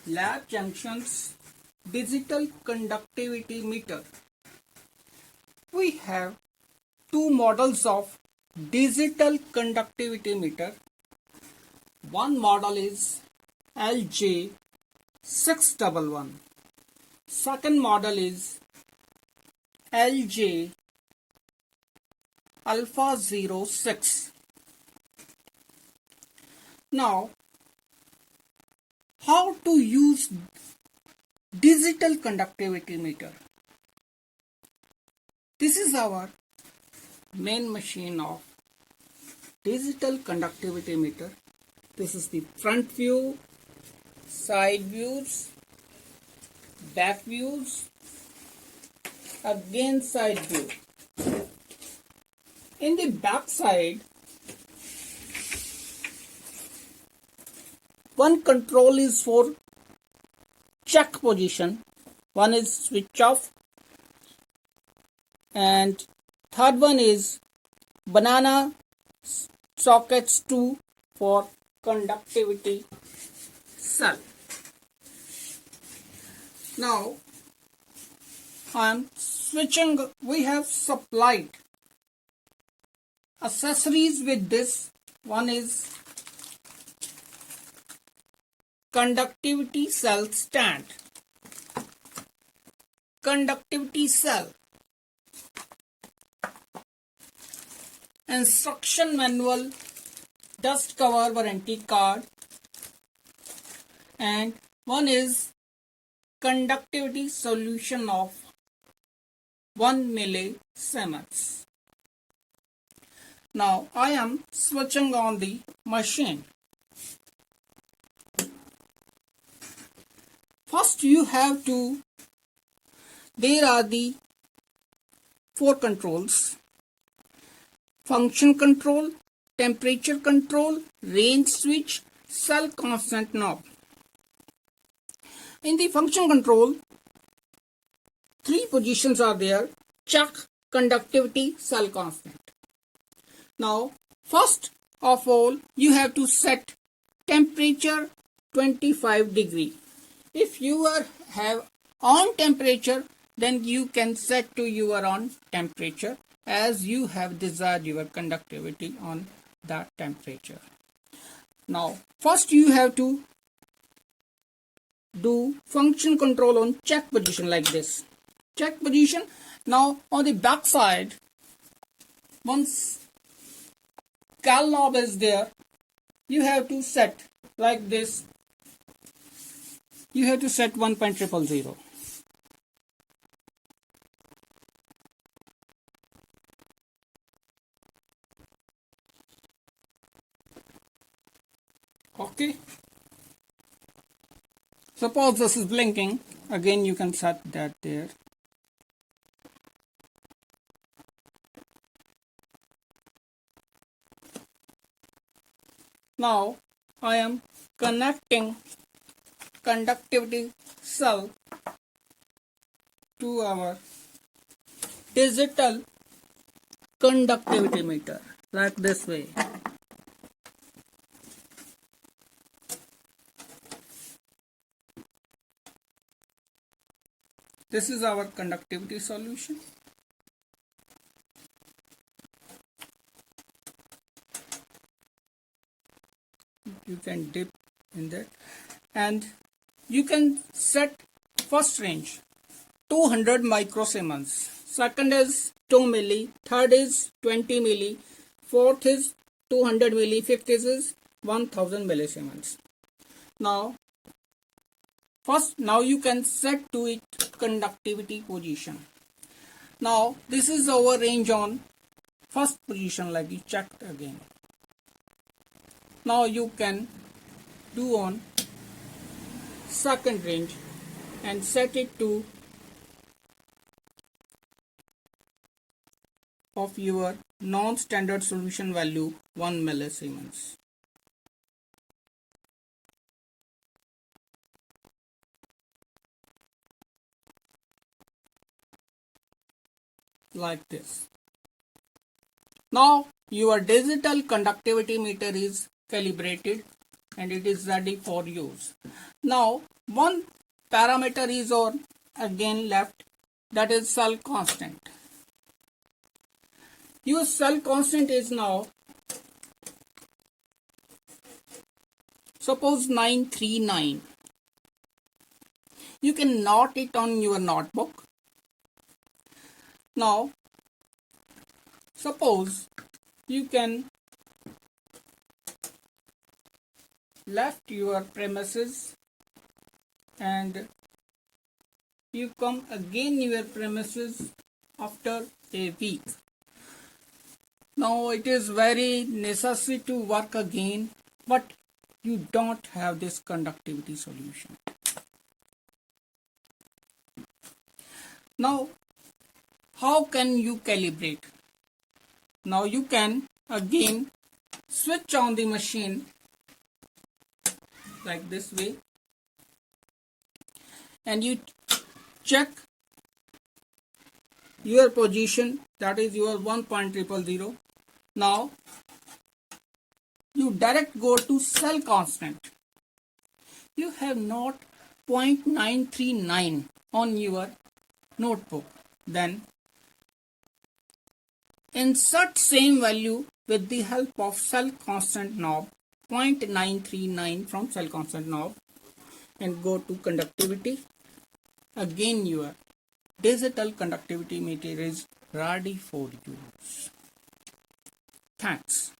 lab junctions digital conductivity meter. We have two models of digital conductivity meter. One model is LJ611. Second model is LJ Alpha 06. Now, how to use digital conductivity meter? This is our main machine of digital conductivity meter. This is the front view, side views, back views, again side view. In the back side, one control is for check position, one is switch off, and third one is banana sockets 2 for conductivity cell. Now I am switching. We have supplied accessories with this. One is conductivity cell stand, conductivity cell, instruction manual, dust cover warranty card, and one is conductivity solution of 1 millisiemens. Now I am switching on the machine. First you have to, there are the 4 controls: function control, temperature control, range switch, cell constant knob. In the function control, 3 positions are there: check, conductivity, cell constant. Now first of all you have to set temperature 25 degree. If you have on temperature, then you can set to your on temperature as you have desired your conductivity on that temperature. Now first you have to do function control on check position like this. Check position. Now on the back side, once cal knob is there, you have to set like this. You have to set 1.000. Okay. Suppose this is blinking, again you can set that there. Now I am connecting conductivity cell to our digital conductivity meter like this way. This is our conductivity solution. You can dip in that, and you can set first range 200 microsiemens, second is 2 milli, third is 20 milli, fourth is 200 milli, fifth is 1000 millisiemens. Now you can set to it conductivity position. Now this is our range on first position, like you checked again. Now you can do on second range and set it to of your non-standard solution value 1 millisiemens. Like this. Now your digital conductivity meter is calibrated and it is ready for use. Now one parameter is on again left, that is cell constant. Your cell constant is now suppose 939. You can note it on your notebook. Now suppose you can left your premises and you come again your premises after a week. Now it is very necessary to work again, but you don't have this conductivity solution. Now how can you calibrate? Now you can again switch on the machine like this way and you check your position, that is your 1.000. Now you direct go to cell constant. You have not 0.939 on your notebook. Then insert same value with the help of cell constant knob, 0.939 from cell constant knob, and go to conductivity. Again your digital conductivity meter is ready for use. Thanks.